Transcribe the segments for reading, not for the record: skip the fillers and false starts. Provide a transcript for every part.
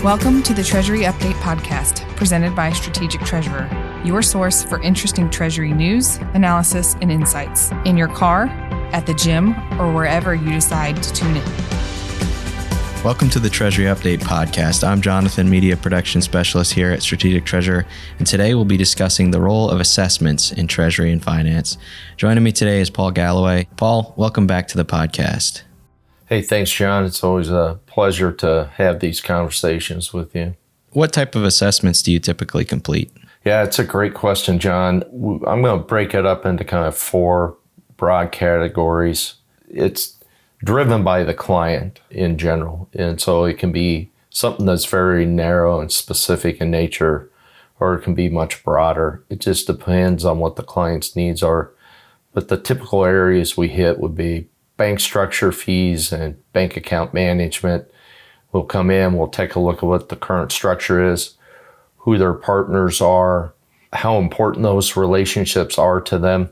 Welcome to the Treasury Update Podcast, presented by Strategic Treasurer, your source for interesting Treasury news, analysis, and insights in your car, at the gym, or wherever you decide to tune in. Welcome to the Treasury Update Podcast. I'm Jonathan, Media Production Specialist here at Strategic Treasurer, and today we'll be discussing the role of assessments in Treasury and Finance. Joining me today is Paul Galloway. Paul, welcome back to the podcast. Hey, thanks, John. It's always a pleasure to have these conversations with you. What type of assessments do you typically complete? Yeah, it's a great question, John. I'm going to break it up into kind of four broad categories. It's driven by the client in general. And so it can be something that's very narrow and specific in nature, or it can be much broader. It just depends on what the client's needs are. But the typical areas we hit would be bank structure fees and bank account management. We'll come in, we'll take a look at what the current structure is, who their partners are, how important those relationships are to them.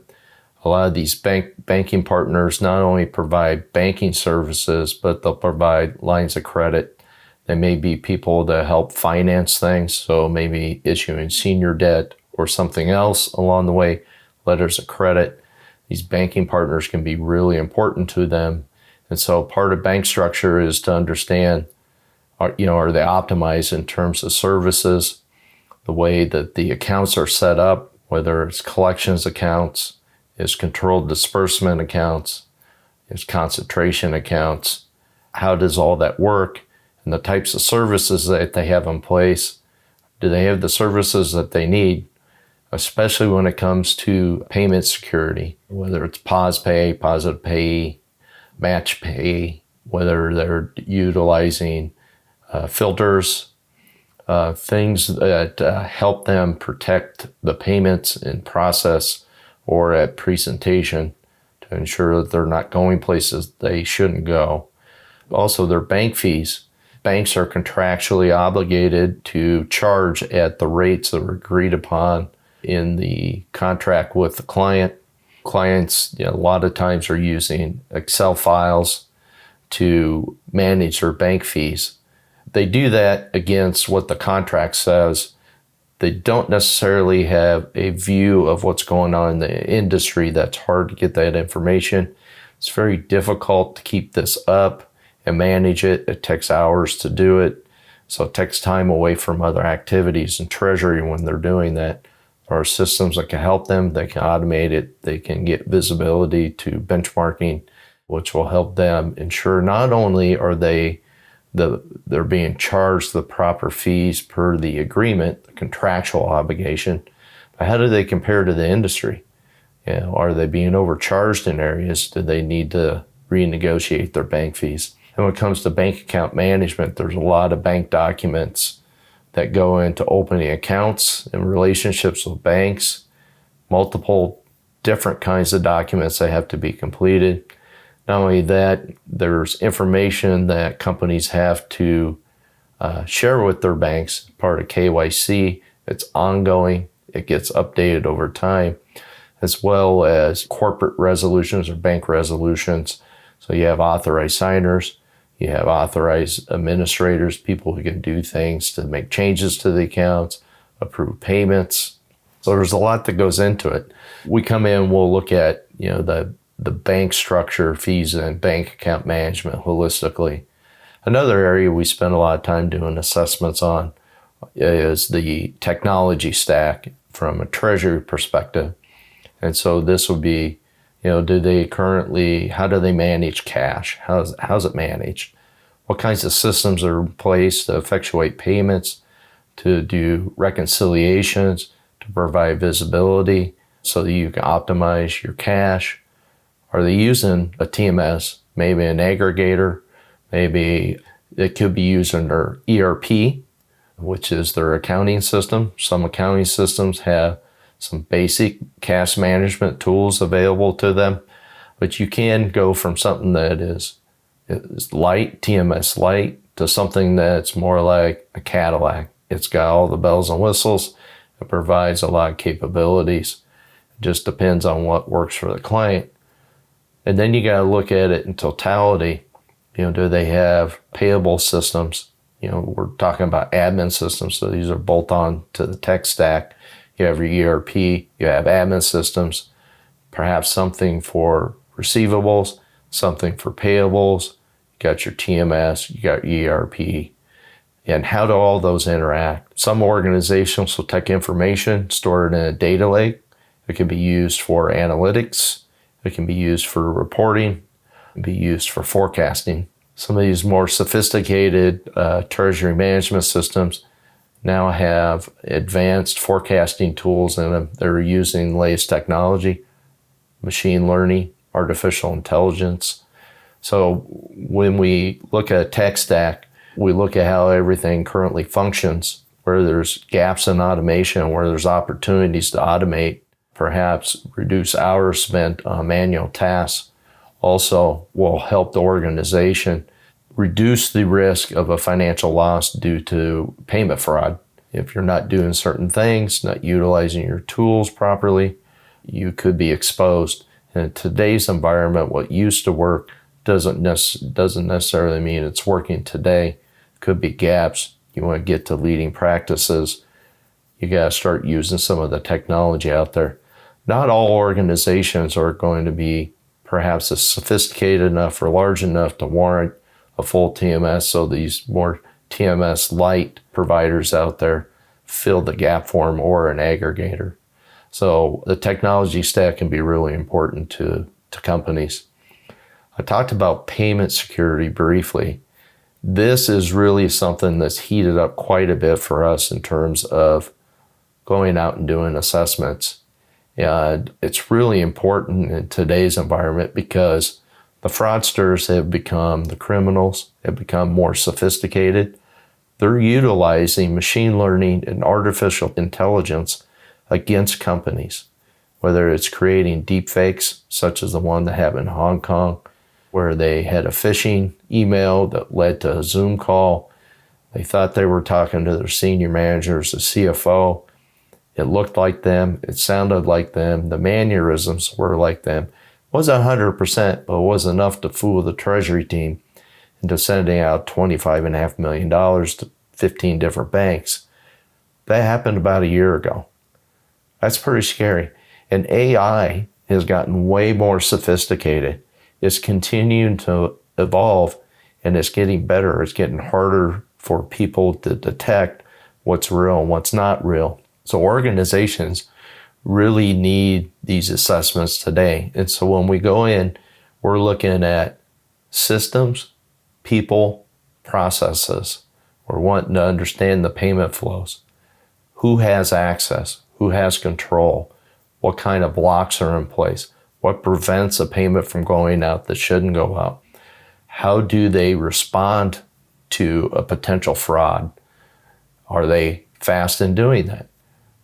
A lot of these banking partners not only provide banking services, but they'll provide lines of credit. They may be people that help finance things, so maybe issuing senior debt or something else along the way, letters of credit. These banking partners can be really important to them. And so part of bank structure is to understand, are they optimized in terms of services, the way that the accounts are set up, whether it's collections accounts, it's controlled disbursement accounts, it's concentration accounts. How does all that work? And the types of services that they have in place, do they have the services that they need? Especially when it comes to payment security, whether it's pause pay, positive pay, match pay, whether they're utilizing filters, things that help them protect the payments in process or at presentation to ensure that they're not going places they shouldn't go. Also, their bank fees. Banks are contractually obligated to charge at the rates that are agreed upon in the contract with the client. Clients, a lot of times are using Excel files to manage their bank fees. They do that against what the contract says. They don't necessarily have a view of what's going on in the industry. That's hard to get that information. It's very difficult to keep this up and manage it. It takes hours to do it. So it takes time away from other activities in Treasury when they're doing that. There are systems that can help them. They can automate it. They can get visibility to benchmarking, which will help them ensure not only are they're being charged the proper fees per the agreement, the contractual obligation, but how do they compare to the industry? Are they being overcharged in areas? Do they need to renegotiate their bank fees? And when it comes to bank account management, there's a lot of bank documents that go into opening accounts and relationships with banks, multiple different kinds of documents that have to be completed. Not only that, there's information that companies have to share with their banks, part of KYC. It's ongoing. It gets updated over time, as well as corporate resolutions or bank resolutions. So you have authorized signers. You have authorized administrators, people who can do things to make changes to the accounts, approve payments. So there's a lot that goes into it. We come in, we'll look at, the bank structure, fees, and bank account management holistically. Another area we spend a lot of time doing assessments on is the technology stack from a Treasury perspective. And so this would be, how do they manage cash? How's it managed? What kinds of systems are in place to effectuate payments, to do reconciliations, to provide visibility so that you can optimize your cash? Are they using a TMS, maybe an aggregator? Maybe it could be using their ERP, which is their accounting system. Some accounting systems have some basic cash management tools available to them, but you can go from something that is light, TMS light, to something that's more like a Cadillac. It's got all the bells and whistles. It provides a lot of capabilities. It just depends on what works for the client. And then you got to look at it in totality. Do they have payable systems? we're talking about admin systems. So these are bolt on to the tech stack. You have your ERP, you have admin systems, perhaps something for receivables, something for payables, you got your TMS, you got ERP, and how do all those interact? Some organizations will take information, store it in a data lake. It can be used for analytics. It can be used for reporting. It can be used for forecasting. Some of these more sophisticated treasury management systems now have advanced forecasting tools in them. They're using the latest technology, machine learning, artificial intelligence. So when we look at a tech stack, we look at how everything currently functions, where there's gaps in automation, where there's opportunities to automate, perhaps reduce hours spent on manual tasks. Also will help the organization reduce the risk of a financial loss due to payment fraud. If you're not doing certain things, not utilizing your tools properly, you could be exposed. In today's environment, what used to work doesn't necessarily mean it's working today. Could be gaps. You want to get to leading practices, you got to start using some of the technology out there. Not all organizations are going to be perhaps as sophisticated enough or large enough to warrant a full TMS, so these more TMS light providers out there fill the gap for them, or an aggregator. So the technology stack can be really important to companies. I talked about payment security briefly. This is really something that's heated up quite a bit for us in terms of going out and doing assessments. And it's really important in today's environment because the fraudsters have become, the criminals have become more sophisticated. They're utilizing machine learning and artificial intelligence against companies, whether it's creating deep fakes, such as the one that happened in Hong Kong, where they had a phishing email that led to a Zoom call. They thought they were talking to their senior managers, the CFO. It looked like them. It sounded like them. The mannerisms were like them. It wasn't 100%, but it was enough to fool the Treasury team into sending out $25.5 million to 15 different banks. That happened about a year ago. That's pretty scary. And AI has gotten way more sophisticated. It's continuing to evolve, and it's getting better. It's getting harder for people to detect what's real and what's not real. So organizations really need these assessments today. And so when we go in, we're looking at systems, people, processes. We're wanting to understand the payment flows. Who has access? Who has control? What kind of blocks are in place? What prevents a payment from going out that shouldn't go out? How do they respond to a potential fraud? Are they fast in doing that?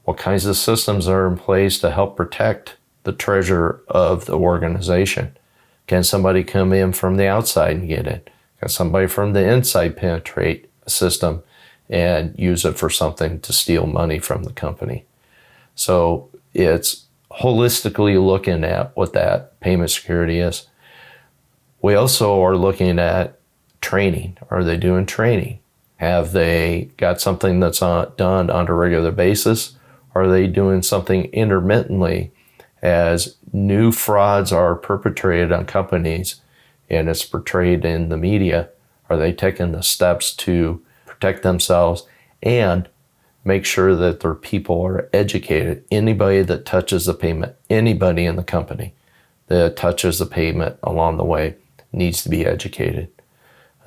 What kinds of systems are in place to help protect the treasurer of the organization? Can somebody come in from the outside and get it? Can somebody from the inside penetrate a system and use it for something to steal money from the company? So it's holistically looking at what that payment security is. We also are looking at training. Are they doing training? Have they got something that's done on a regular basis? Are they doing something intermittently as new frauds are perpetrated on companies and it's portrayed in the media? Are they taking the steps to protect themselves and make sure that their people are educated? Anybody that touches the payment, anybody in the company that touches the payment along the way needs to be educated.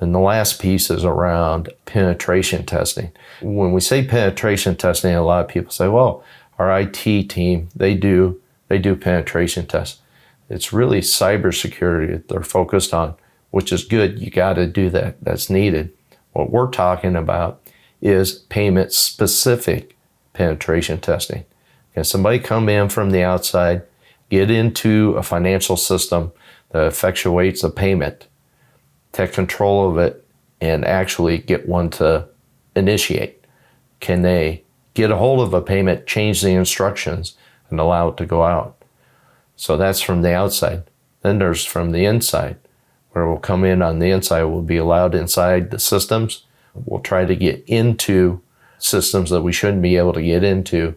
And the last piece is around penetration testing. When we say penetration testing, a lot of people say, well, our IT team, they do penetration tests. It's really cybersecurity that they're focused on, which is good. You got to do that. That's needed. What we're talking about is payment-specific penetration testing. Can somebody come in from the outside, get into a financial system that effectuates a payment, take control of it, and actually get one to initiate? Can they get a hold of a payment, change the instructions, and allow it to go out? So that's from the outside. Then there's from the inside, where we'll come in on the inside. We'll be allowed inside the systems. We'll try to get into systems that we shouldn't be able to get into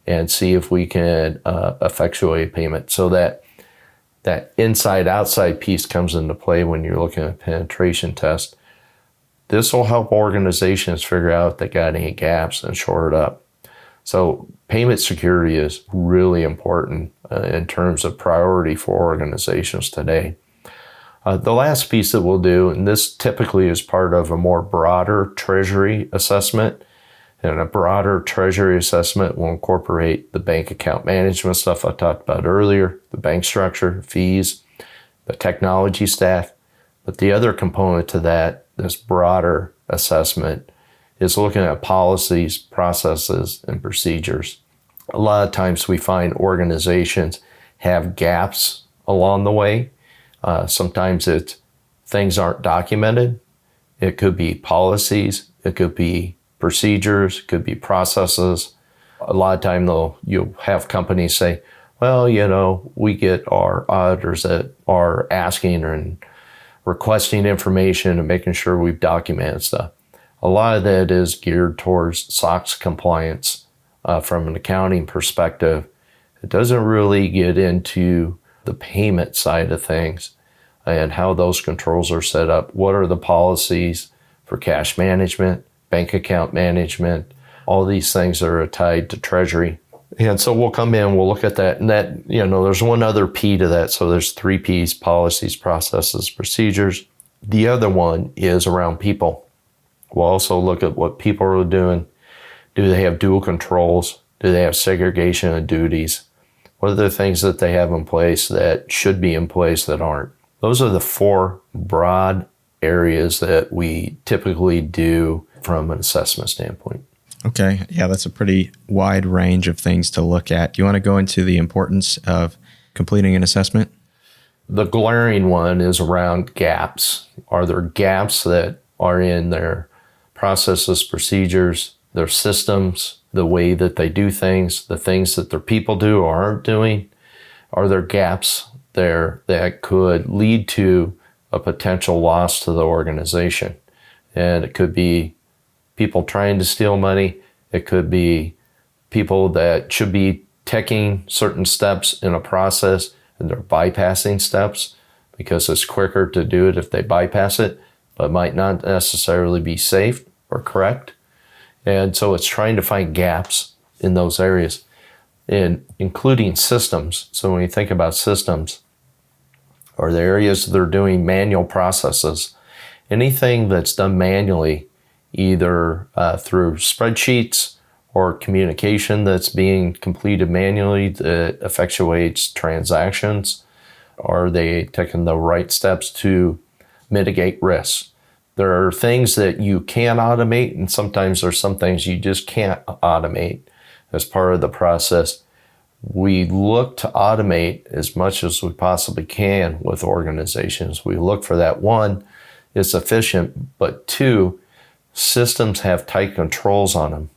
and see if we can effectuate payment. So that inside-outside piece comes into play when you're looking at penetration test. This will help organizations figure out if they got any gaps and shore it up. So payment security is really important in terms of priority for organizations today. The last piece that we'll do, and this typically is part of a more broader treasury assessment, and a broader treasury assessment will incorporate the bank account management stuff I talked about earlier, the bank structure, fees, the technology stack. But the other component to that, this broader assessment, is looking at policies, processes, and procedures. A lot of times we find organizations have gaps along the way. Sometimes it's things aren't documented. It could be policies. It could be procedures. It could be processes. A lot of time though, you'll have companies say, well, we get our auditors that are asking and requesting information and making sure we've documented stuff. A lot of that is geared towards SOX compliance from an accounting perspective. It doesn't really get into the payment side of things and how those controls are set up. What are the policies for cash management, bank account management? All these things are tied to Treasury. And so we'll come in, we'll look at that. And that, there's one other P to that. So there's 3 Ps: policies, processes, procedures. The other one is around people. We'll also look at what people are doing. Do they have dual controls? Do they have segregation of duties? What are the things that they have in place that should be in place that aren't? Those are the 4 broad areas that we typically do from an assessment standpoint. Okay. Yeah, that's a pretty wide range of things to look at. Do you want to go into the importance of completing an assessment? The glaring one is around gaps. Are there gaps that are in their processes, procedures, their systems, the way that they do things, the things that their people do or aren't doing? Are there gaps there that could lead to a potential loss to the organization? And it could be people trying to steal money. It could be people that should be taking certain steps in a process and they're bypassing steps because it's quicker to do it if they bypass it, but might not necessarily be safe or correct. And so it's trying to find gaps in those areas, including systems. So when you think about systems, or the areas that are doing manual processes, anything that's done manually, either through spreadsheets or communication that's being completed manually that effectuates transactions, are they taking the right steps to mitigate risks? There are things that you can automate, and sometimes there's some things you just can't automate as part of the process. We look to automate as much as we possibly can with organizations. We look for that. 1, it's efficient, but 2, systems have tight controls on them.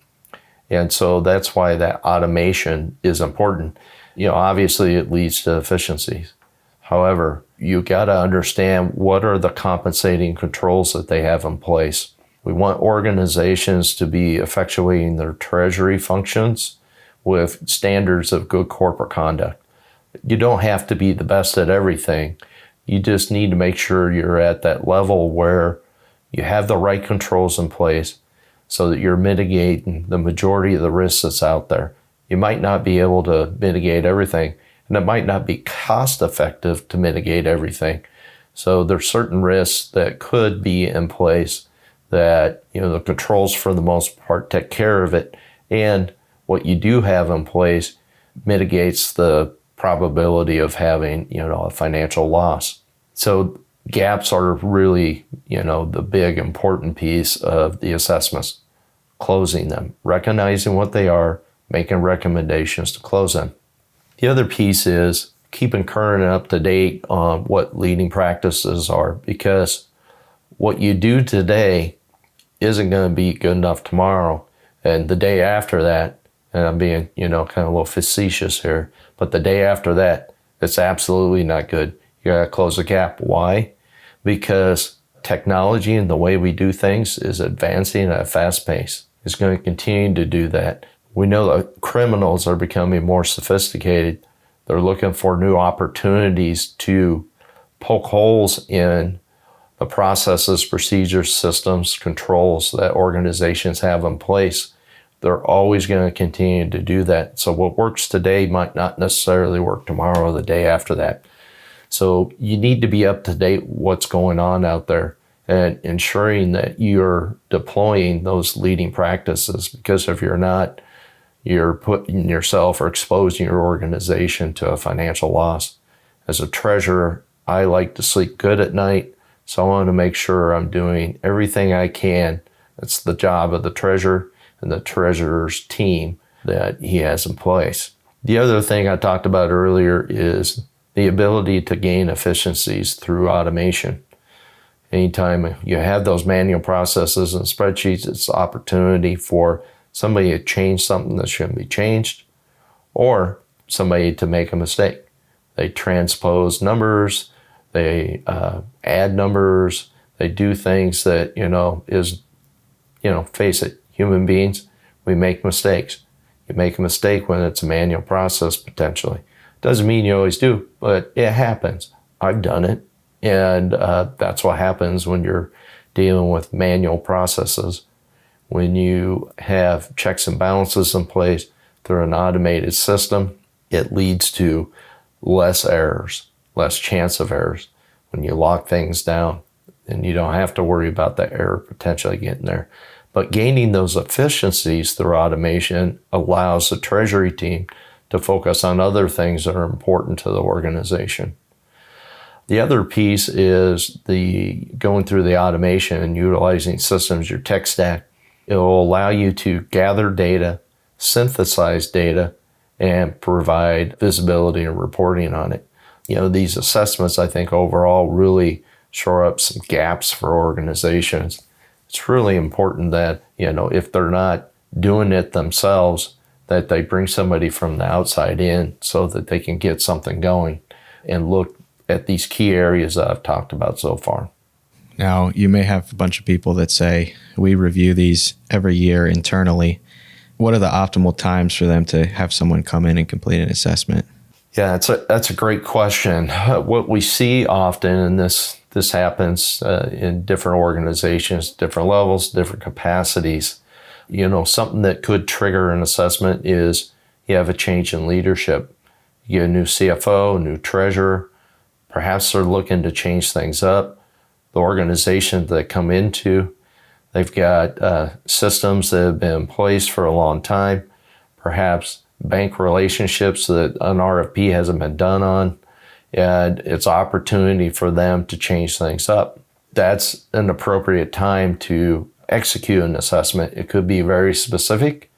And so that's why that automation is important. Obviously it leads to efficiencies. However, you got to understand what are the compensating controls that they have in place. We want organizations to be effectuating their treasury functions with standards of good corporate conduct. You don't have to be the best at everything. You just need to make sure you're at that level where you have the right controls in place so that you're mitigating the majority of the risks that's out there. You might not be able to mitigate everything, and it might not be cost effective to mitigate everything. So there's certain risks that could be in place that, the controls for the most part take care of it. And what you do have in place mitigates the probability of having, a financial loss. So gaps are really, the big important piece of the assessments. Closing them, recognizing what they are, making recommendations to close them. The other piece is keeping current and up to date on what leading practices are, because what you do today isn't going to be good enough tomorrow. And the day after that, and I'm being, kind of a little facetious here, but the day after that, it's absolutely not good. You got to close the gap. Why? Because technology and the way we do things is advancing at a fast pace. It's going to continue to do that. We know that criminals are becoming more sophisticated. They're looking for new opportunities to poke holes in the processes, procedures, systems, controls that organizations have in place. They're always going to continue to do that. So what works today might not necessarily work tomorrow or the day after that. So you need to be up to date with what's going on out there and ensuring that you're deploying those leading practices, because if you're not, you're putting yourself or exposing your organization to a financial loss. As a treasurer, I like to sleep good at night, so I want to make sure I'm doing everything I can. It's the job of the treasurer and the treasurer's team that he has in place. The other thing I talked about earlier is the ability to gain efficiencies through automation. Anytime you have those manual processes and spreadsheets, it's an opportunity for somebody to change something that shouldn't be changed, or somebody to make a mistake. They transpose numbers, they add numbers, they do things that, face it, human beings, we make mistakes. You make a mistake when it's a manual process, potentially. Doesn't mean you always do, but it happens. I've done it. And that's what happens when you're dealing with manual processes. When you have checks and balances in place through an automated system, it leads to less errors, less chance of errors. When you lock things down, and you don't have to worry about the error potentially getting there. But gaining those efficiencies through automation allows the treasury team to focus on other things that are important to the organization. The other piece is going through the automation and utilizing systems, your tech stack. It will allow you to gather data, synthesize data, and provide visibility and reporting on it. These assessments, I think, overall really shore up some gaps for organizations. It's really important that, if they're not doing it themselves, that they bring somebody from the outside in so that they can get something going and look at these key areas that I've talked about so far. Now, you may have a bunch of people that say, we review these every year internally. What are the optimal times for them to have someone come in and complete an assessment? Yeah, that's a great question. What we see often, and this happens in different organizations, different levels, different capacities, something that could trigger an assessment is you have a change in leadership. You get a new CFO, a new treasurer. Perhaps they're looking to change things up. The organization that come into, they've got systems that have been in place for a long time, perhaps bank relationships that an RFP hasn't been done on, and it's opportunity for them to change things up. That's an appropriate time to execute an assessment. It could be very specific,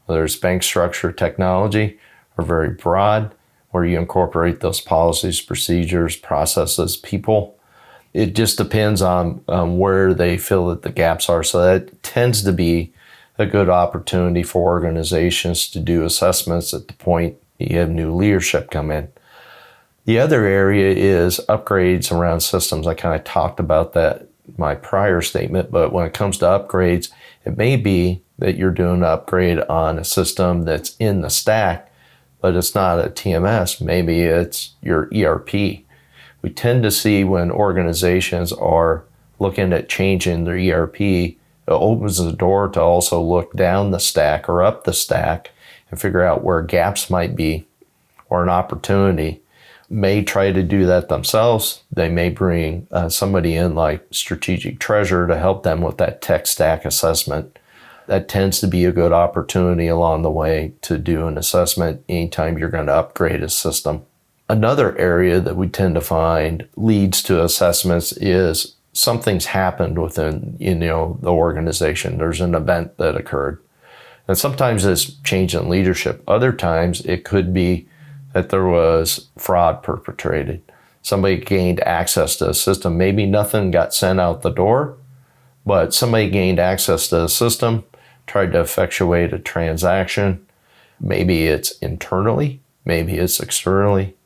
whether it's bank structure, technology, or very broad, where you incorporate those policies, procedures, processes, people. It just depends on where they feel that the gaps are. So that tends to be a good opportunity for organizations to do assessments at the point you have new leadership come in. The other area is upgrades around systems. I kind of talked about that in my prior statement, but when it comes to upgrades, it may be that you're doing an upgrade on a system that's in the stack, but it's not a TMS. Maybe it's your ERP. We tend to see when organizations are looking at changing their ERP, it opens the door to also look down the stack or up the stack and figure out where gaps might be or an opportunity. May try to do that themselves. They may bring somebody in like strategic treasurer to help them with that tech stack assessment. That tends to be a good opportunity along the way to do an assessment anytime you're going to upgrade a system. Another area that we tend to find leads to assessments is something's happened within the organization. There's an event that occurred. And sometimes it's change in leadership. Other times it could be that there was fraud perpetrated. Somebody gained access to a system. Maybe nothing got sent out the door, but somebody gained access to the system, tried to effectuate a transaction. Maybe it's internally, maybe it's externally,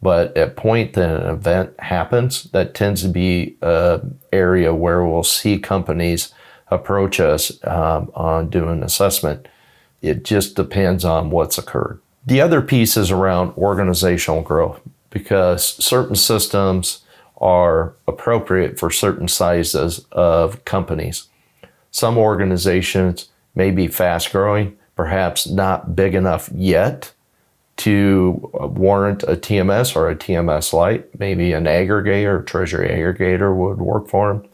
But at point that an event happens, that tends to be an area where we'll see companies approach us on doing an assessment. It just depends on what's occurred. The other piece is around organizational growth, because certain systems are appropriate for certain sizes of companies. Some organizations may be fast growing, perhaps not big enough yet to warrant a TMS or a TMS Lite. Maybe an aggregator, treasury aggregator would work for them.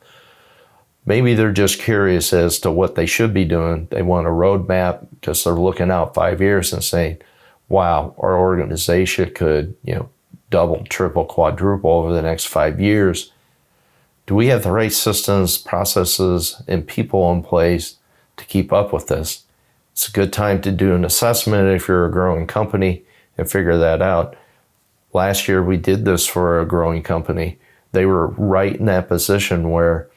Maybe they're just curious as to what they should be doing. They want a roadmap because they're looking out 5 years and saying, wow, our organization could, double, triple, quadruple over the next 5 years. Do we have the right systems, processes, and people in place to keep up with this? It's a good time to do an assessment if you're a growing company and figure that out. Last year, we did this for a growing company. They were right in that position where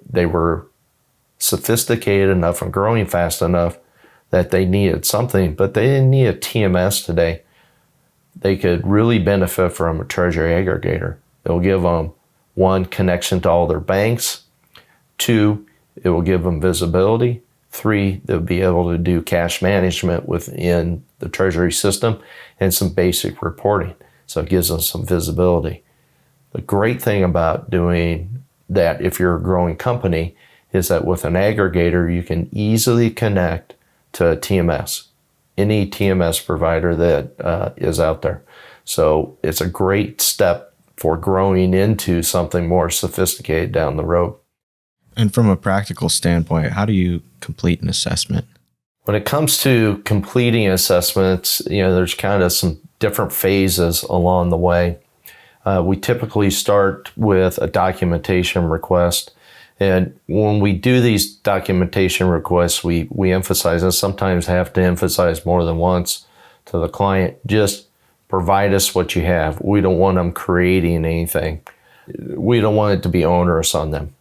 they were sophisticated enough and growing fast enough that they needed something, but they didn't need a TMS today. They could really benefit from a treasury aggregator. It'll give them, 1, connection to all their banks. 2, it will give them visibility. 3, they'll be able to do cash management within the treasury system and some basic reporting. So it gives them some visibility. The great thing about doing that, if you're a growing company, is that with an aggregator, you can easily connect to a TMS, any TMS provider that is out there. So it's a great step for growing into something more sophisticated down the road. And from a practical standpoint, how do you complete an assessment? When it comes to completing assessments, there's kind of some different phases along the way. We typically start with a documentation request. And when we do these documentation requests, we emphasize, and sometimes have to emphasize more than once to the client, just provide us what you have. We don't want them creating anything. We don't want it to be onerous on them.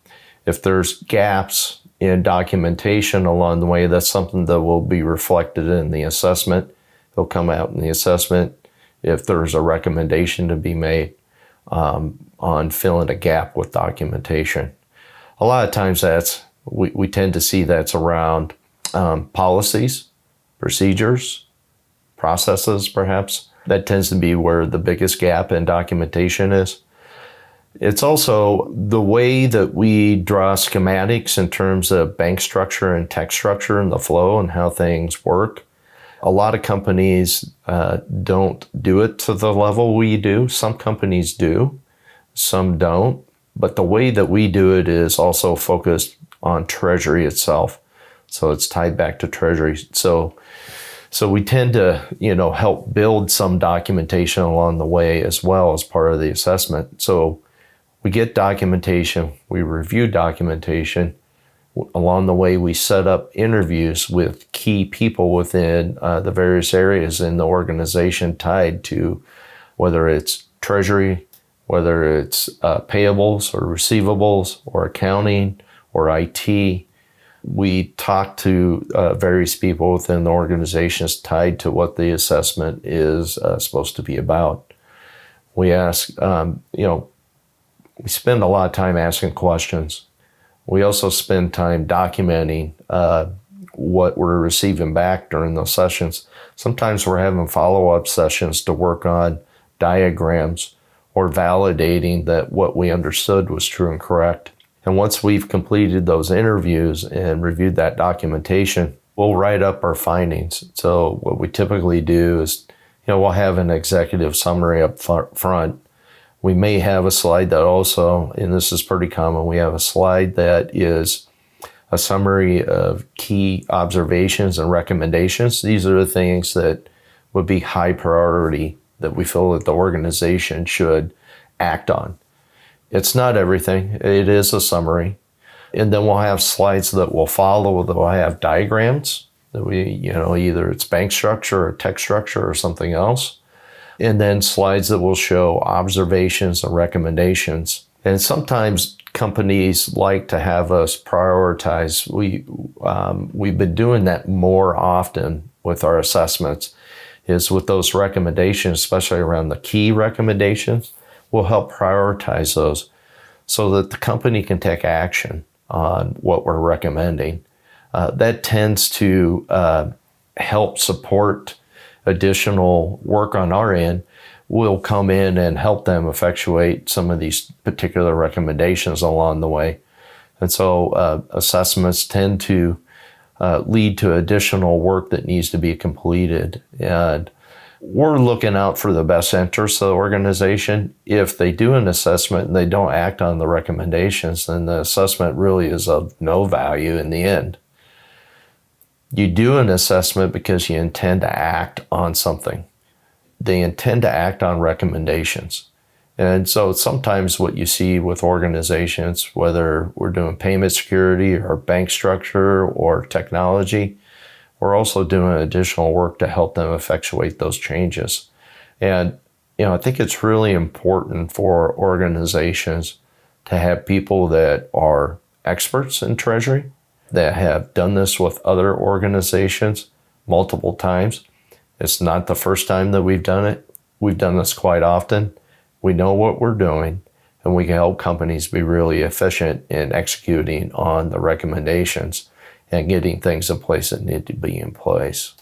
If there's gaps in documentation along the way, that's something that will be reflected in the assessment. It'll come out in the assessment. If there's a recommendation to be made on filling a gap with documentation. A lot of times we tend to see that's around policies, procedures, processes perhaps. That tends to be where the biggest gap in documentation is. It's also the way that we draw schematics in terms of bank structure and text structure and the flow and how things work. A lot of companies don't do it to the level we do. Some companies do, some don't. But the way that we do it is also focused on Treasury itself. So it's tied back to Treasury. So we tend to, help build some documentation along the way as well as part of the assessment. So we get documentation, we review documentation. Along the way, we set up interviews with key people within the various areas in the organization tied to whether it's Treasury, whether it's payables or receivables or accounting or IT. We talk to various people within the organizations tied to what the assessment is supposed to be about. We ask, we spend a lot of time asking questions. We also spend time documenting what we're receiving back during those sessions. Sometimes we're having follow-up sessions to work on diagrams or validating that what we understood was true and correct. And once we've completed those interviews and reviewed that documentation, we'll write up our findings. So what we typically do is, we'll have an executive summary up front. We may have a slide that also, and this is pretty common, we have a slide that is a summary of key observations and recommendations. These are the things that would be high priority that we feel that the organization should act on. It's not everything. It is a summary. And then we'll have slides that will follow that will have diagrams that we, either it's bank structure or text structure or something else. And then slides that will show observations and recommendations. And sometimes companies like to have us prioritize. We've been doing that more often with our assessments. is with those recommendations, especially around the key recommendations, we'll help prioritize those so that the company can take action on what we're recommending. That tends to help support additional work on our end. We'll come in and help them effectuate some of these particular recommendations along the way. And so assessments tend to lead to additional work that needs to be completed. And we're looking out for the best interests of the organization. If they do an assessment and they don't act on the recommendations, then the assessment really is of no value in the end. You do an assessment because you intend to act on something. They intend to act on recommendations. And so sometimes what you see with organizations, whether we're doing payment security or bank structure or technology, we're also doing additional work to help them effectuate those changes. And, I think it's really important for organizations to have people that are experts in treasury, that have done this with other organizations multiple times. It's not the first time that we've done it. We've done this quite often. We know what we're doing, and we can help companies be really efficient in executing on the recommendations and getting things in place that need to be in place.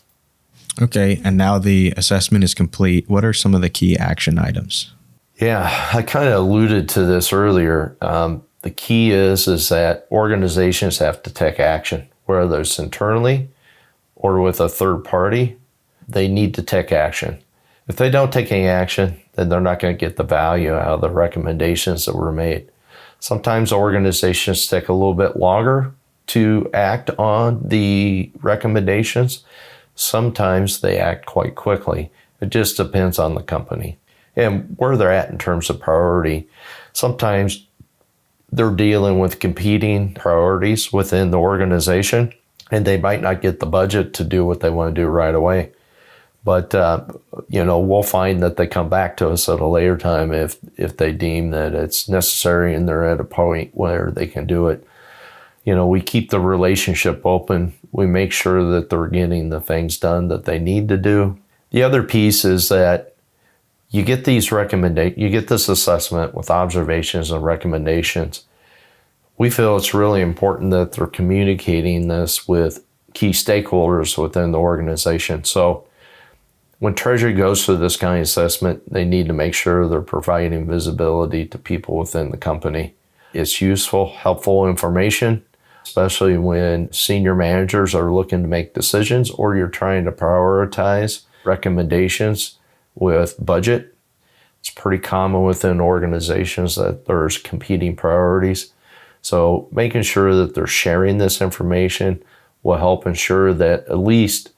Okay, and now the assessment is complete. What are some of the key action items? Yeah, I kind of alluded to this earlier. The key is that organizations have to take action, whether it's internally or with a third party. They need to take action. If they don't take any action, then they're not going to get the value out of the recommendations that were made. Sometimes organizations take a little bit longer to act on the recommendations. Sometimes they act quite quickly. It just depends on the company and where they're at in terms of priority. Sometimes they're dealing with competing priorities within the organization, and they might not get the budget to do what they want to do right away. But, we'll find that they come back to us at a later time if they deem that it's necessary and they're at a point where they can do it. We keep the relationship open. We make sure that they're getting the things done that they need to do. The other piece is that you get these you get this assessment with observations and recommendations. We feel it's really important that they're communicating this with key stakeholders within the organization. So when Treasury goes through this kind of assessment, they need to make sure they're providing visibility to people within the company. It's useful, helpful information, especially when senior managers are looking to make decisions or you're trying to prioritize recommendations with budget. It's pretty common within organizations that there's competing priorities. So making sure that they're sharing this information will help ensure that at least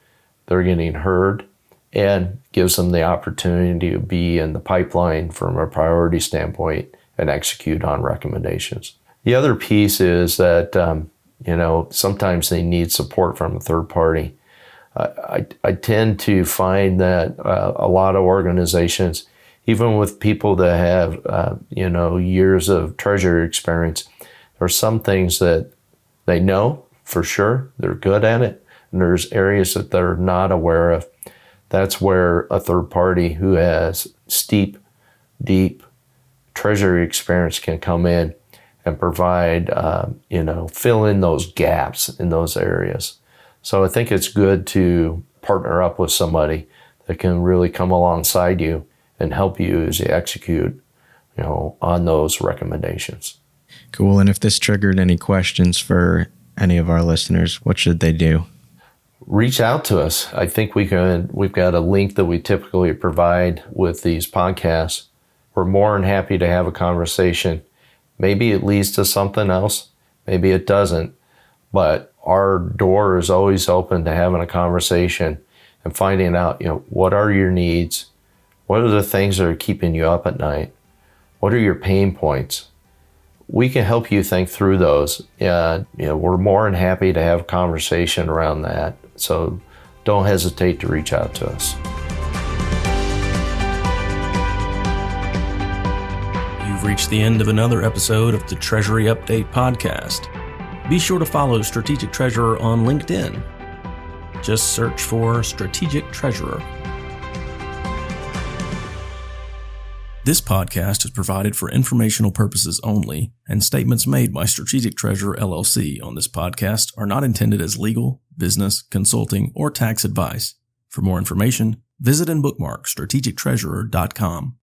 they're getting heard and gives them the opportunity to be in the pipeline from a priority standpoint and execute on recommendations. The other piece is that, sometimes they need support from a third party. I tend to find that a lot of organizations, even with people that have, years of treasury experience, there are some things that they know for sure, they're good at it, and there's areas that they're not aware of. That's where a third party who has deep treasury experience can come in and provide, fill in those gaps in those areas. So I think it's good to partner up with somebody that can really come alongside you and help you as you execute, on those recommendations. Cool. And if this triggered any questions for any of our listeners, what should they do? Reach out to us. I think we've got a link that we typically provide with these podcasts. We're more than happy to have a conversation. Maybe it leads to something else. Maybe it doesn't. But our door is always open to having a conversation and finding out, what are your needs? What are the things that are keeping you up at night? What are your pain points? We can help you think through those. We're more than happy to have a conversation around that. So don't hesitate to reach out to us. You've reached the end of another episode of the Treasury Update Podcast. Be sure to follow Strategic Treasurer on LinkedIn. Just search for Strategic Treasurer. This podcast is provided for informational purposes only, and statements made by Strategic Treasurer LLC on this podcast are not intended as legal, business, consulting, or tax advice. For more information, visit and bookmark strategictreasurer.com.